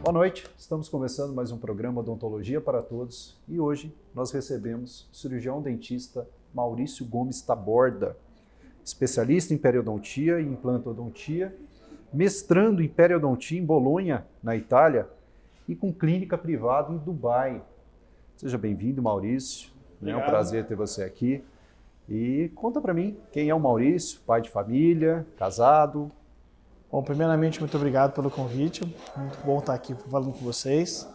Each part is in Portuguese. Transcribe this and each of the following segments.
Boa noite, estamos começando mais um programa Odontologia para Todos e hoje nós recebemos o cirurgião dentista Maurício Gomes Taborda, especialista em periodontia e implantodontia, mestrando em periodontia em Bolonha, na Itália, e com clínica privada em Dubai. Seja bem-vindo, Maurício. É um prazer ter você aqui. E conta para mim, quem é o Maurício? Pai de família, casado? Bom, primeiramente, muito obrigado pelo convite. Muito bom estar aqui falando com vocês.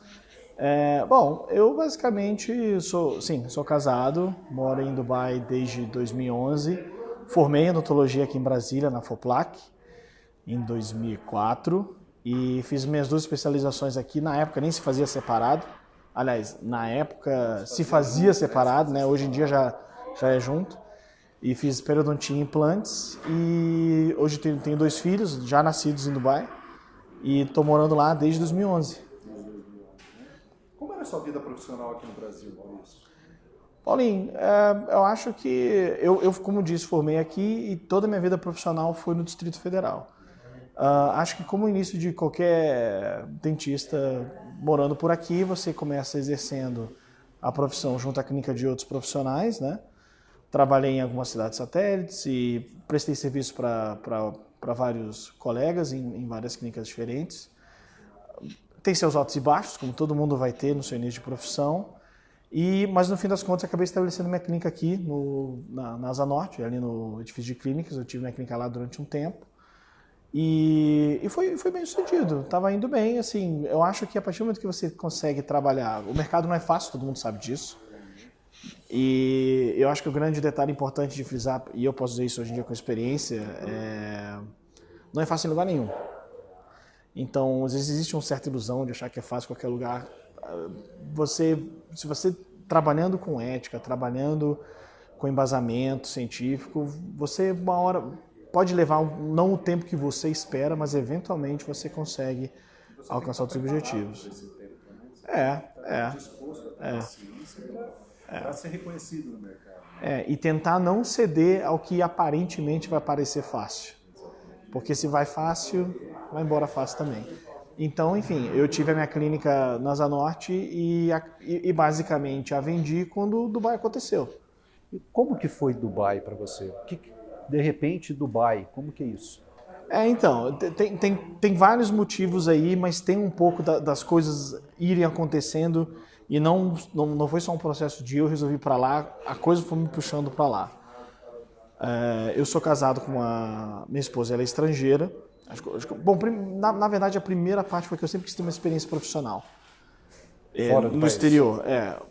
Bom, eu basicamente sou casado, moro em Dubai desde 2011. Formei em odontologia aqui em Brasília, na FOPLAC, em 2004. E fiz minhas duas especializações aqui. Na época nem se fazia separado. Aliás, na época se fazia separado, né? Hoje em dia já é junto. E fiz periodontia e implantes. E hoje tenho 2 filhos, já nascidos em Dubai. E estou morando lá desde 2011. Como era a sua vida profissional aqui no Brasil, Maurício? Paulinho, eu acho que eu, como disse, formei aqui e toda a minha vida profissional foi no Distrito Federal. Acho que como início de qualquer dentista morando por aqui, você começa exercendo a profissão junto à clínica de outros profissionais, né? Trabalhei em algumas cidades satélites e prestei serviço para vários colegas em várias clínicas diferentes. Tem seus altos e baixos, como todo mundo vai ter no seu início de profissão. Mas no fim das contas, acabei estabelecendo minha clínica aqui na Asa Norte, ali no edifício de clínicas. Eu tive minha clínica lá durante um tempo. E foi bem sucedido, estava indo bem. Assim, eu acho que a partir do momento que você consegue trabalhar, o mercado não é fácil, todo mundo sabe disso. E eu acho que o grande detalhe importante de frisar, e eu posso dizer isso hoje em dia com experiência, não é fácil em lugar nenhum. Então, às vezes existe uma certa ilusão de achar que é fácil em qualquer lugar. Se você trabalhando com ética, trabalhando com embasamento científico, você uma hora pode levar não o tempo que você espera, mas eventualmente você consegue alcançar os objetivos. Para ser reconhecido no mercado. E tentar não ceder ao que aparentemente vai parecer fácil. Porque se vai fácil, vai embora fácil também. Então, enfim, eu tive a minha clínica na Asa Norte e basicamente a vendi quando Dubai aconteceu. E como que foi Dubai para você? De repente, Dubai, como que é isso? Então, tem vários motivos aí, mas tem um pouco das coisas irem acontecendo. E não foi só um processo de eu resolvi ir para lá, a coisa foi me puxando para lá. Eu sou casado com minha esposa, ela é estrangeira. Bom, na verdade a primeira parte foi que eu sempre quis ter uma experiência profissional. Fora do no país. Exterior.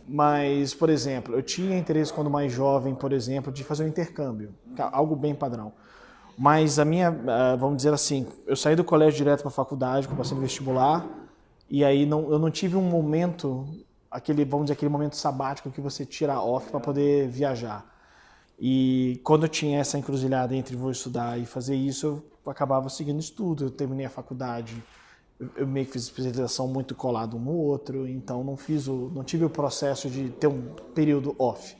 Mas, por exemplo, eu tinha interesse quando mais jovem, por exemplo, de fazer um intercâmbio, algo bem padrão. Mas vamos dizer assim, eu saí do colégio direto para a faculdade, que eu passei no vestibular, e aí eu não tive um momento, aquele momento sabático que você tira off para poder viajar. E quando eu tinha essa encruzilhada entre vou estudar e fazer isso, eu acabava seguindo estudo. Eu terminei a faculdade, eu meio que fiz especialização muito colado um no outro, então não tive o processo de ter um período off.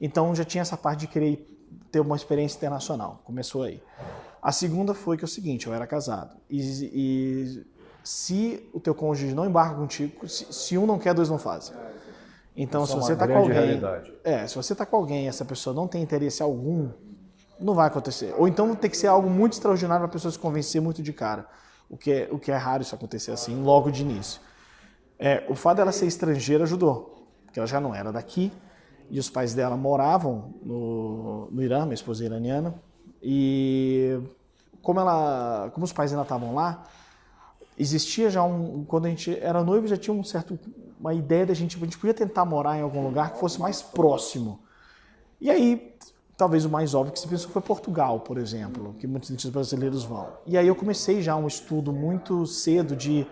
Então já tinha essa parte de querer ter uma experiência internacional, começou aí. A segunda foi que é o seguinte, eu era casado, e se o teu cônjuge não embarca contigo, se um não quer, 2 não fazem. Então, se você está com alguém, se você está com alguém e essa pessoa não tem interesse algum, não vai acontecer. Ou então tem que ser algo muito extraordinário para a pessoa se convencer muito de cara, o que é raro isso acontecer assim, logo de início. O fato dela ser estrangeira ajudou, porque ela já não era daqui e os pais dela moravam no Irã, minha esposa é iraniana, e como os pais ainda estavam lá, existia já quando a gente era noivo, já tinha uma ideia a gente podia tentar morar em algum lugar que fosse mais próximo. E aí, talvez o mais óbvio que se pensou foi Portugal, por exemplo, que muitos dentistas brasileiros vão. E aí eu comecei já um estudo muito cedo de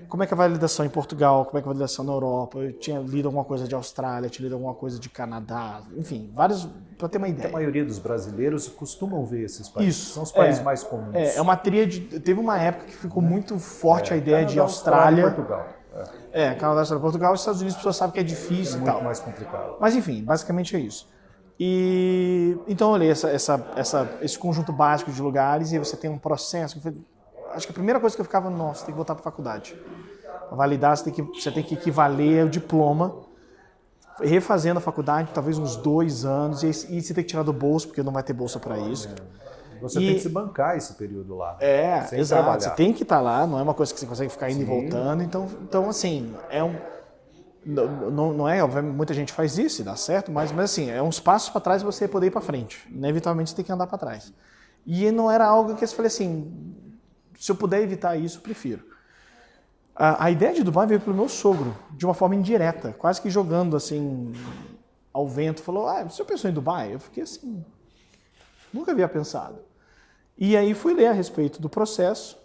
como é que é a validação em Portugal, como é que é a validação na Europa. Eu tinha lido alguma coisa de Austrália, tinha lido alguma coisa de Canadá, enfim, vários, para ter uma ideia. A maioria dos brasileiros costumam ver esses países. Isso. São os países mais comuns. É uma tríade. Teve uma época que ficou muito forte a ideia Canadá, de Austrália. Portugal. Canadá, Austrália, Portugal. Os Estados Unidos, as pessoas sabem que é difícil e tal. Muito mais complicado. Mas enfim, basicamente é isso. E então eu olhei esse conjunto básico de lugares e aí você tem um processo. Acho que a primeira coisa que eu ficava, nossa, tem que voltar para a faculdade. Para validar, você tem que equivaler o diploma, refazendo a faculdade, talvez uns 2 anos, e você tem que tirar do bolso, porque não vai ter bolsa para isso. Você tem que se bancar esse período lá. Exato. Trabalhar. Você tem que estar lá, não é uma coisa que você consegue ficar indo e voltando. Então assim, não é, obviamente, muita gente faz isso e dá certo, mas assim, é uns passos para trás e você poder ir para frente. Inevitavelmente você tem que andar para trás. E não era algo que eu falei assim, se eu puder evitar isso, eu prefiro. A ideia de Dubai veio pelo meu sogro, de uma forma indireta, quase que jogando assim ao vento. Falou, você pensou em Dubai? Eu fiquei assim, nunca havia pensado. E aí fui ler a respeito do processo,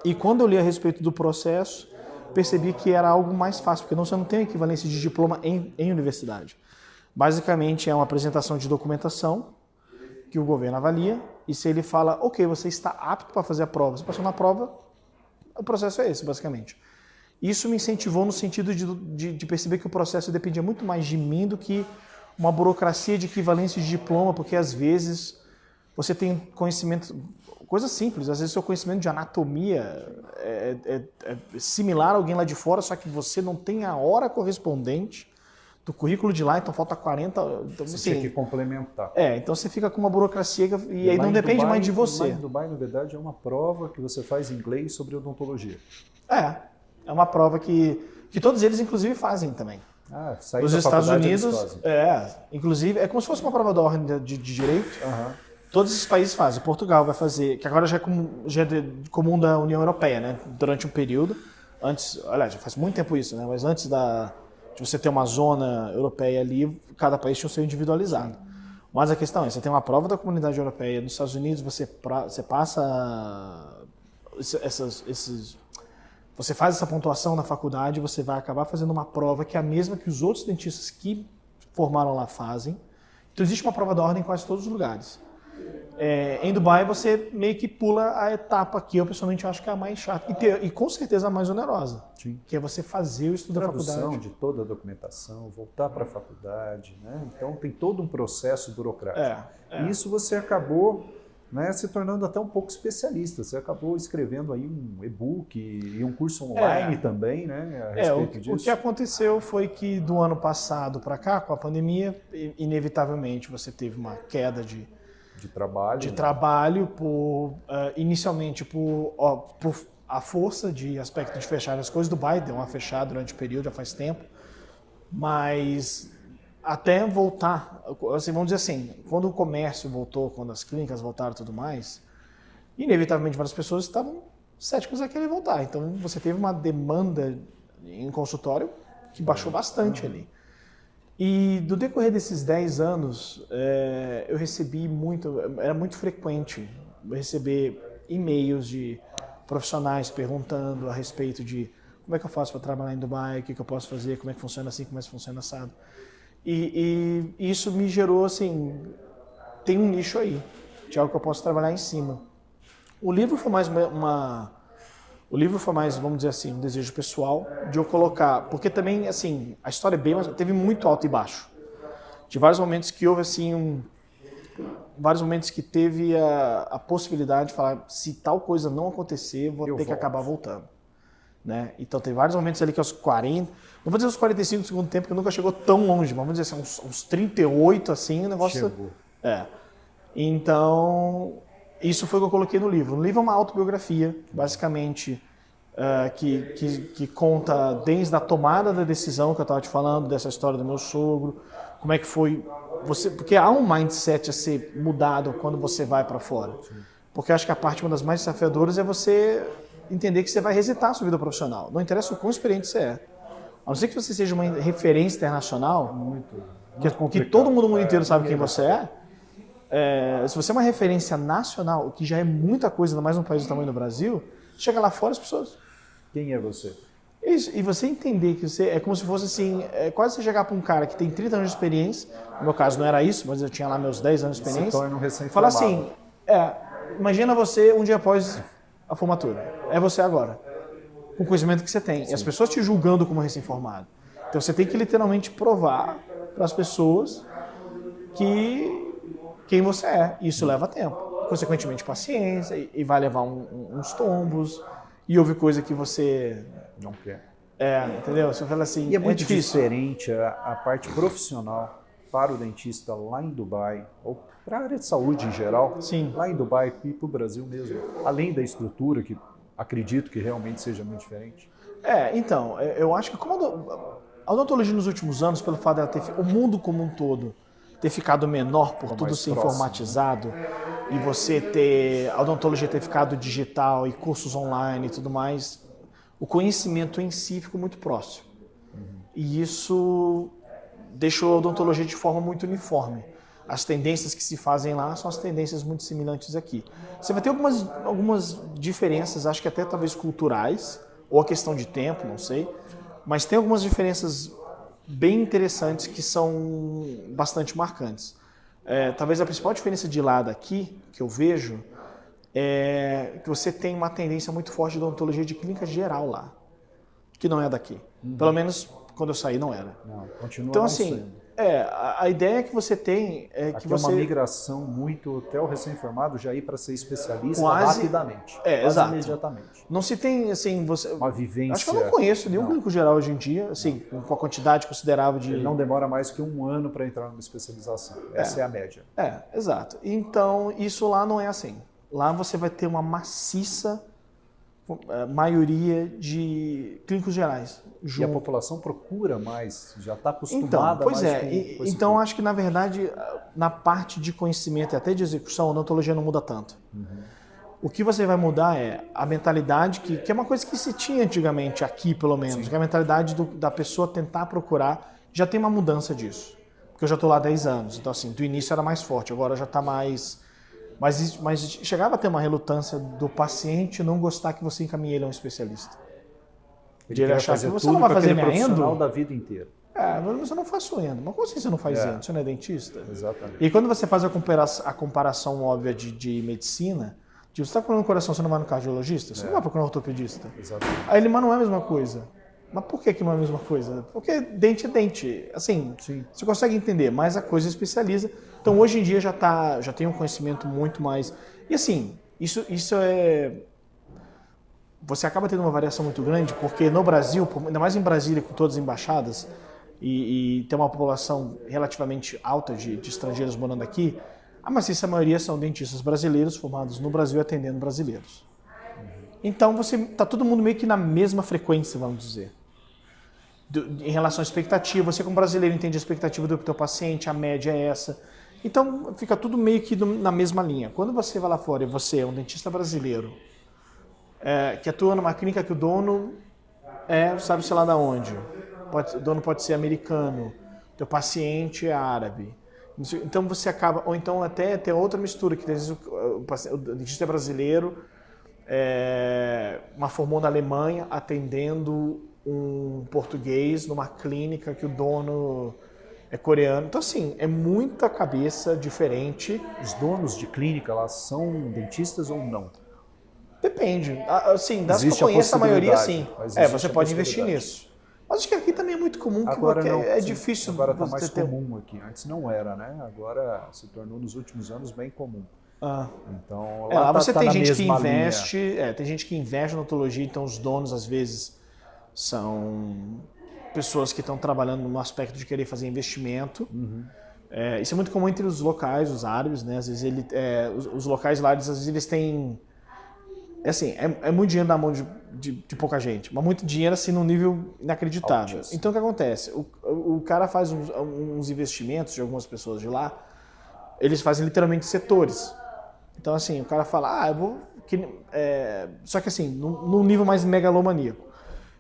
e quando eu li a respeito do processo, percebi que era algo mais fácil, porque você não tem equivalência de diploma em universidade. Basicamente é uma apresentação de documentação que o governo avalia, e se ele fala, ok, você está apto para fazer a prova, você passou na prova, o processo é esse, basicamente. Isso me incentivou no sentido de perceber que o processo dependia muito mais de mim do que uma burocracia de equivalência de diploma, porque às vezes você tem conhecimento, coisa simples, às vezes seu conhecimento de anatomia é similar a alguém lá de fora, só que você não tem a hora correspondente do currículo de lá, então falta 40... Então, você assim, tem que complementar. Então você fica com uma burocracia e aí não depende mais de você. Lá em Dubai, na verdade, é uma prova que você faz em inglês sobre odontologia. É uma prova que todos eles, inclusive, fazem também. Sair Os da Estados faculdade Unidos, inclusive, é como se fosse uma prova da ordem de direito. Todos esses países fazem. Portugal vai fazer, que agora já é comum da União Europeia, né? Durante um período, antes, aliás, já faz muito tempo isso, né? Mas antes de você ter uma zona europeia ali, cada país tinha o seu individualizado. Mas a questão é, você tem uma prova da Comunidade Europeia, nos Estados Unidos você passa você faz essa pontuação na faculdade, você vai acabar fazendo uma prova que é a mesma que os outros dentistas que formaram lá fazem. Então existe uma prova da ordem em quase todos os lugares. Em Dubai você meio que pula a etapa que eu pessoalmente acho que é a mais chata e com certeza a mais onerosa, que é você fazer o estudo da faculdade. Tradução de toda a documentação, voltar para a faculdade, né? Então tem todo um processo burocrático. E isso você acabou, né, se tornando até um pouco especialista. Você acabou escrevendo aí um e-book e um curso online também, né, a respeito disso. O que aconteceu foi que do ano passado para cá, com a pandemia, inevitavelmente você teve uma queda de trabalho inicialmente por a força de aspecto de fechar as coisas. Dubai deu uma fechada durante o período, já faz tempo, mas até voltar, assim, vamos dizer assim, quando o comércio voltou, quando as clínicas voltaram e tudo mais, inevitavelmente várias pessoas estavam céticas a querer voltar. Então você teve uma demanda em consultório que baixou bastante ali. E do decorrer desses 10 anos, eu recebi era muito frequente receber e-mails de profissionais perguntando a respeito de como é que eu faço para trabalhar em Dubai, o que eu posso fazer, como é que funciona assim, como é que funciona assado. E isso me gerou, assim, tem um nicho aí, de algo que eu posso trabalhar em cima. O livro foi mais vamos dizer assim, um desejo pessoal de eu colocar, porque também, assim, a história teve muito alto e baixo. De vários momentos que houve, assim, vários momentos que teve a possibilidade de falar, se tal coisa não acontecer, vou ter que acabar voltando. Né? Então tem vários momentos ali que aos 40, não vou dizer os 45 do segundo tempo, porque nunca chegou tão longe, mas vamos dizer assim, uns 38, assim, o negócio... Chegou. Então... Isso foi o que eu coloquei no livro. O livro é uma autobiografia, basicamente, que conta desde a tomada da decisão que eu estava te falando, dessa história do meu sogro, como é que foi... porque há um mindset a ser mudado quando você vai para fora. Porque eu acho que uma das mais desafiadoras é você entender que você vai resetar a sua vida profissional. Não interessa o quão experiente você é. A não ser que você seja uma referência internacional, que todo mundo no mundo inteiro sabe quem você é, se você é uma referência nacional, o que já é muita coisa, ainda mais num país do tamanho do Brasil, chega lá fora as pessoas... Quem é você? Isso, e você entender que você é como se fosse assim, quase você chegar para um cara que tem 30 anos de experiência, no meu caso não era isso, mas eu tinha lá meus 10 anos de experiência, se torna um recém-formado. fala assim, imagina você um dia após a formatura, é você agora, com o conhecimento que você tem, e as pessoas te julgando como recém-formado. Então você tem que literalmente provar para as pessoas quem você é. Isso leva tempo. Consequentemente, paciência, e vai levar uns tombos, e houve coisa que você não quer. Entendeu? Você fala assim, e é muito difícil. diferente a parte profissional para o dentista lá em Dubai, ou para a área de saúde em geral, Sim. lá em Dubai e para o Brasil mesmo, além da estrutura, que acredito que realmente seja muito diferente. Então, eu acho que a odontologia nos últimos anos, pelo fato dela o mundo como um todo ter ficado menor por tudo ser informatizado, né? E você a odontologia ter ficado digital e cursos online e tudo mais, o conhecimento em si ficou muito próximo. E isso deixou a odontologia de forma muito uniforme. As tendências que se fazem lá são as tendências muito semelhantes aqui. Você vai ter algumas diferenças, acho que até talvez culturais, ou a questão de tempo, não sei, mas tem algumas diferenças bem interessantes que são bastante marcantes. Talvez a principal diferença de lá daqui, que eu vejo, é que você tem uma tendência muito forte de odontologia de clínica geral lá, que não é daqui. Pelo menos quando eu saí não era. Não, continua então, não assim, sendo. A ideia que você tem é que aqui você... é uma migração muito, até o recém-formado já ir para ser especialista rapidamente. Quase exato. Imediatamente. Não se tem, assim, uma vivência... Acho que eu não conheço nenhum clínico geral hoje em dia, assim, com a quantidade considerável de... Ele não demora mais que 1 ano para entrar numa especialização. Essa é a média. Exato. Então, isso lá não é assim. Lá você vai ter uma maciça maioria de clínicos gerais. E a população procura mais, já está acostumada mais com Então, acho que, na verdade, na parte de conhecimento e até de execução, a odontologia não muda tanto. O que você vai mudar é a mentalidade, que é uma coisa que se tinha antigamente, aqui pelo menos, que é a mentalidade da pessoa tentar procurar, já tem uma mudança disso. Porque eu já estou lá há 10 anos, então assim, do início era mais forte, agora já está mais... Mas chegava a ter uma relutância do paciente não gostar que você encaminhe ele a um especialista. De ele achar que você não vai fazer minha endo da vida inteira. Mas você não faz sua endo. Mas como assim você não faz endo? Você não é dentista? Exatamente. E quando você faz a comparação óbvia de medicina, você está procurando coração, você não vai no cardiologista? Você não vai procurar um ortopedista? Exatamente. Aí ele, mas não é a mesma coisa. Mas por que não é a mesma coisa? Porque dente é dente. Assim, sim, você consegue entender, mas a coisa especializa. Então, hoje em dia já tem um conhecimento muito mais... E assim, isso é... Você acaba tendo uma variação muito grande, porque no Brasil, ainda mais em Brasília, com todas as embaixadas, e tem uma população relativamente alta de estrangeiros morando aqui, a maciça maioria são dentistas brasileiros formados no Brasil atendendo brasileiros. Então, tá todo mundo meio que na mesma frequência, vamos dizer. Em relação à expectativa, você como brasileiro entende a expectativa do teu paciente, a média é essa. Então, fica tudo meio que na mesma linha. Quando você vai lá fora e você é um dentista brasileiro, que atua numa clínica que o dono sabe-se lá de onde. O dono pode ser americano, teu paciente é árabe. Então você acaba, ou então até tem outra mistura, que às vezes o dentista é brasileiro, uma formou na Alemanha atendendo um português numa clínica que o dono é coreano. Então, assim, é muita cabeça diferente. Os donos de clínica lá são dentistas ou não? Depende. Assim, das que eu conheço, a maioria sim. Você pode investir nisso. Mas acho que aqui também é muito comum, agora não, é difícil. Agora está mais comum aqui. Antes não era, né? Agora se tornou nos últimos anos bem comum. Então, lá você tem gente que investe, tem gente que investe na odontologia, então os donos às vezes são pessoas que estão trabalhando no aspecto de querer fazer investimento. Isso é muito comum entre os locais, os árabes, né? Às vezes os locais lá, às vezes eles têm... Assim, é muito dinheiro na mão de pouca gente, mas muito dinheiro assim num nível inacreditável. Altíssimo. Então o que acontece? O cara faz uns investimentos de algumas pessoas de lá, eles fazem literalmente setores. Então assim, o cara fala, eu vou... Só que assim, num nível mais megalomaníaco.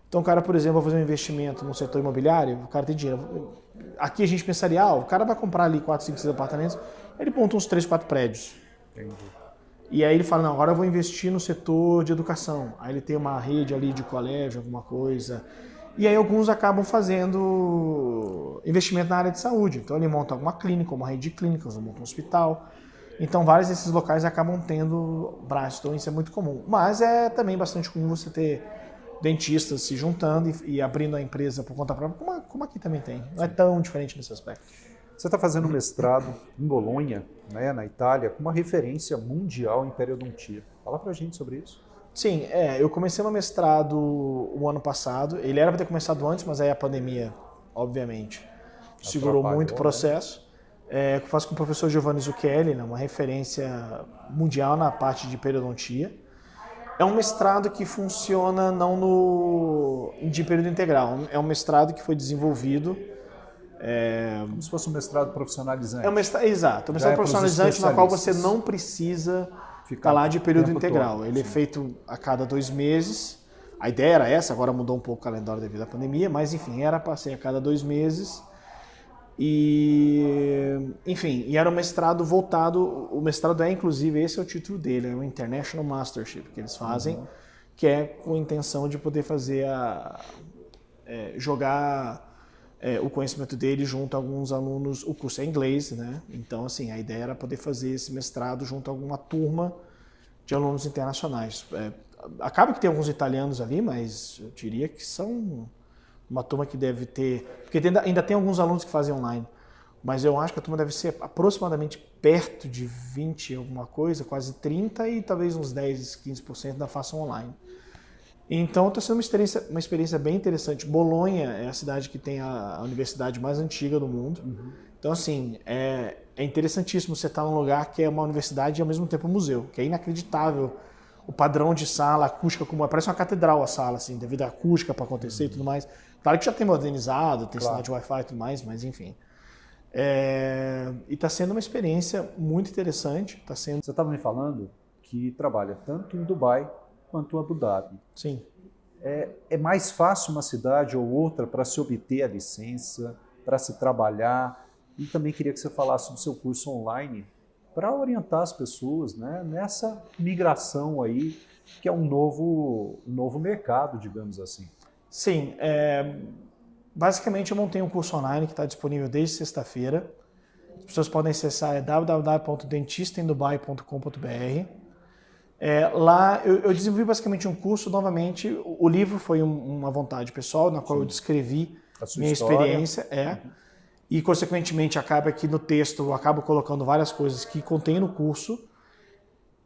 Então o cara, por exemplo, vai fazer um investimento no setor imobiliário, o cara tem dinheiro. Aqui a gente pensaria, o cara vai comprar ali 4, 5, 6 apartamentos, ele monta uns 3, 4 prédios. Entendi. E aí ele fala, não, agora eu vou investir no setor de educação. Aí ele tem uma rede ali de colégio, alguma coisa. E aí alguns acabam fazendo investimento na área de saúde. Então ele monta alguma clínica, uma rede de clínicas, monta um hospital. Então vários desses locais acabam tendo braços, então isso é muito comum. Mas é também bastante comum você ter dentistas se juntando e abrindo a empresa por conta própria, como aqui também tem. Não é tão diferente nesse aspecto. Você está fazendo um mestrado em Bolonha, né, na Itália, com uma referência mundial em periodontia. Fala pra gente sobre isso. Sim, eu comecei meu mestrado o ano passado. Ele era para ter começado antes, mas aí a pandemia, obviamente, segurou muito o processo. Eu faço com o professor Giovanni Zucchelli, né, uma referência mundial na parte de periodontia. É um mestrado que funciona não de período integral. É um mestrado que foi desenvolvido... Como se fosse um mestrado profissionalizante. Exato, um mestrado profissionalizante na qual você não precisa ficar lá de período integral. Todo. Ele é feito a cada 2 meses. A ideia era essa, agora mudou um pouco o calendário devido à pandemia, mas enfim, era para ser a cada 2 meses. E era um mestrado voltado, o mestrado inclusive, esse é o título dele, é o International Mastership que eles fazem, que é com a intenção de poder fazer jogar o conhecimento dele junto a alguns alunos. O curso é em inglês, né? Então, assim, a ideia era poder fazer esse mestrado junto a alguma turma de alunos internacionais. Acaba que tem alguns italianos ali, mas eu diria que são uma turma que deve ter... Porque ainda tem alguns alunos que fazem online, mas eu acho que a turma deve ser aproximadamente perto de 20 alguma coisa, quase 30, e talvez uns 10, 15% da façam online. Então está sendo uma experiência bem interessante. Bolonha é a cidade que tem a universidade mais antiga do mundo. Então, assim, é interessantíssimo você estar num lugar que é uma universidade e ao mesmo tempo um museu, que é inacreditável o padrão de sala, acústica, como parece uma catedral a sala, assim, devido à acústica para acontecer e tudo mais. Claro que já tem modernizado, tem sinal de Wi-Fi e tudo mais, mas enfim. E está sendo uma experiência muito interessante. Você estava me falando que trabalha tanto em Dubai quanto em Abu Dhabi. Sim. É mais fácil uma cidade ou outra para se obter a licença, para se trabalhar? E também queria que você falasse do seu curso online para orientar as pessoas, né, nessa migração aí, que é um novo mercado, digamos assim. Sim. Basicamente, eu montei um curso online que está disponível desde sexta-feira. As pessoas podem acessar www.dentistaemdubai.com.br. Lá eu desenvolvi basicamente um curso, novamente, o livro foi uma vontade pessoal, na qual eu descrevi minha experiência, e consequentemente acaba que no texto eu acabo colocando várias coisas que contém no curso,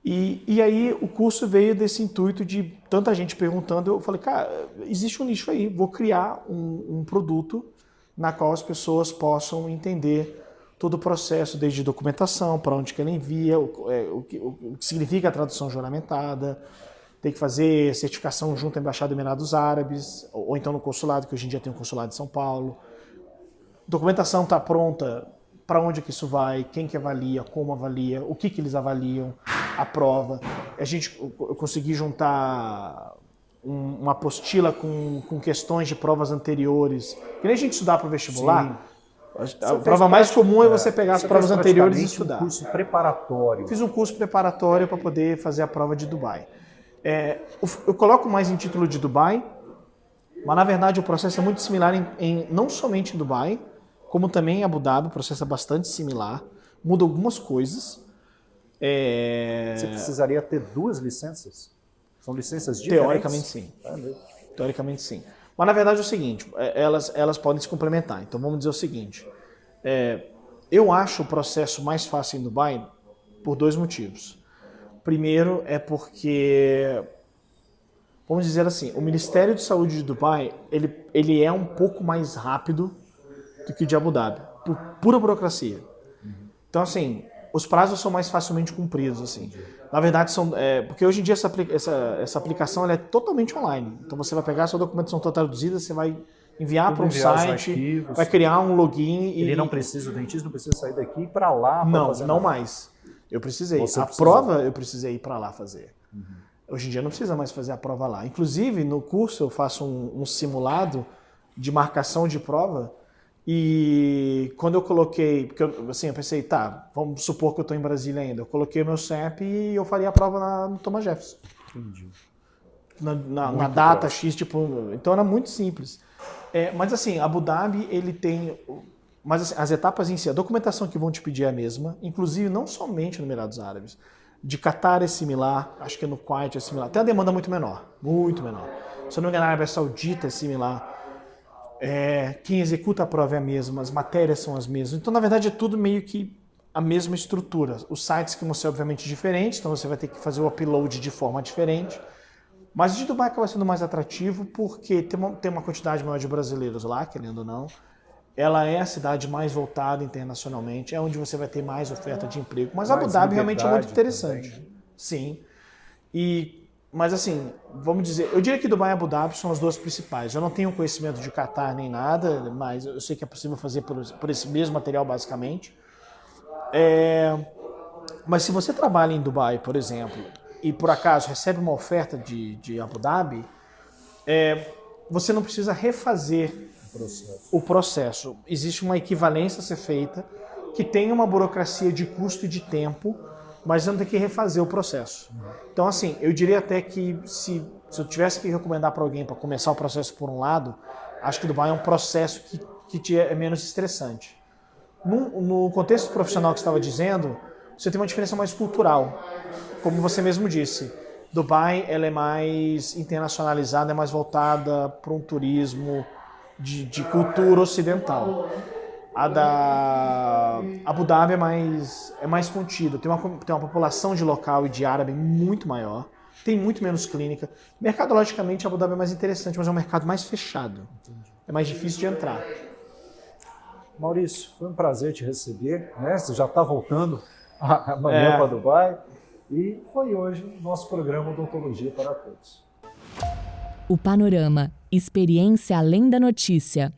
e aí o curso veio desse intuito de tanta gente perguntando, eu falei, cara, existe um nicho aí, vou criar um produto na qual as pessoas possam entender todo o processo, desde documentação, para onde que ela envia, o que significa a tradução juramentada, tem que fazer certificação junto à Embaixada dos Emirados Árabes, ou então no consulado, que hoje em dia tem um consulado de São Paulo. Documentação está pronta, para onde que isso vai, quem que avalia, como avalia, o que eles avaliam, a prova. Eu consegui juntar uma apostila com questões de provas anteriores, que nem a gente estudar para o vestibular. Sim. A prova mais comum é você pegar as provas anteriores e estudar. Um curso preparatório. Fiz um curso preparatório para poder fazer a prova de Dubai. Eu coloco mais em título de Dubai, mas na verdade o processo é muito similar não somente em Dubai, como também em Abu Dhabi. O processo é bastante similar, muda algumas coisas. Você precisaria ter 2 licenças? São licenças diferentes? Teoricamente sim. Teoricamente sim. Mas na verdade é o seguinte, elas podem se complementar. Então vamos dizer o seguinte, eu acho o processo mais fácil em Dubai por 2 motivos. Primeiro é porque, vamos dizer assim, o Ministério de Saúde de Dubai, ele é um pouco mais rápido do que o de Abu Dhabi, por pura burocracia. Então assim, os prazos são mais facilmente cumpridos, assim. Na verdade, porque hoje em dia essa aplicação ela é totalmente online. Então você vai pegar a sua documentação toda traduzida, você vai enviar para um site, vai criar um login. O dentista não precisa sair daqui para lá. Não mais. Eu precisei. Prova eu precisei ir para lá fazer. Hoje em dia não precisa mais fazer a prova lá. Inclusive, no curso eu faço um simulado de marcação de prova. E quando eu coloquei, porque eu pensei, tá, vamos supor que eu estou em Brasília ainda, eu coloquei o meu CEP e eu faria a prova no Thomas Jefferson. Entendi. Na data X, tipo, então era muito simples. Mas assim, Abu Dhabi, ele tem, mas assim, as etapas em si, a documentação que vão te pedir é a mesma, inclusive não somente no Emirados Árabes. De Qatar é similar, acho que no Kuwait é similar, tem a demanda muito menor, muito menor. Se eu não me engano, a Arábia Saudita é similar. quem executa a prova é a mesma, as matérias são as mesmas. Então, na verdade, é tudo meio que a mesma estrutura. Os sites que vão ser, obviamente, diferentes, então você vai ter que fazer o upload de forma diferente. Mas o de Dubai acaba sendo mais atrativo porque tem uma quantidade maior de brasileiros lá, querendo ou não. Ela é a cidade mais voltada internacionalmente, é onde você vai ter mais oferta de emprego. Mas Abu Dhabi realmente é muito interessante. Também, né? Sim. Mas assim, vamos dizer, eu diria que Dubai e Abu Dhabi são as duas principais. Eu não tenho conhecimento de Catar nem nada, mas eu sei que é possível fazer por esse mesmo material, basicamente. Mas se você trabalha em Dubai, por exemplo, e por acaso recebe uma oferta de Abu Dhabi, você não precisa refazer o processo. Existe uma equivalência a ser feita que tem uma burocracia de custo e de tempo, mas você não tem que refazer o processo. Então, assim, eu diria até que se eu tivesse que recomendar para alguém para começar o processo por um lado, acho que Dubai é um processo que é menos estressante. No contexto profissional que você estava dizendo, você tem uma diferença mais cultural. Como você mesmo disse, Dubai ela é mais internacionalizada, é mais voltada para um turismo de cultura ocidental. A da Abu Dhabi é mais contida, tem uma população de local e de árabe muito maior, tem muito menos clínica. Mercadologicamente, Abu Dhabi é mais interessante, mas é um mercado mais fechado. É mais difícil de entrar. Maurício, foi um prazer te receber, né? Você já está voltando amanhã para Dubai e foi hoje o nosso programa Odontologia para Todos. O Panorama, experiência além da notícia.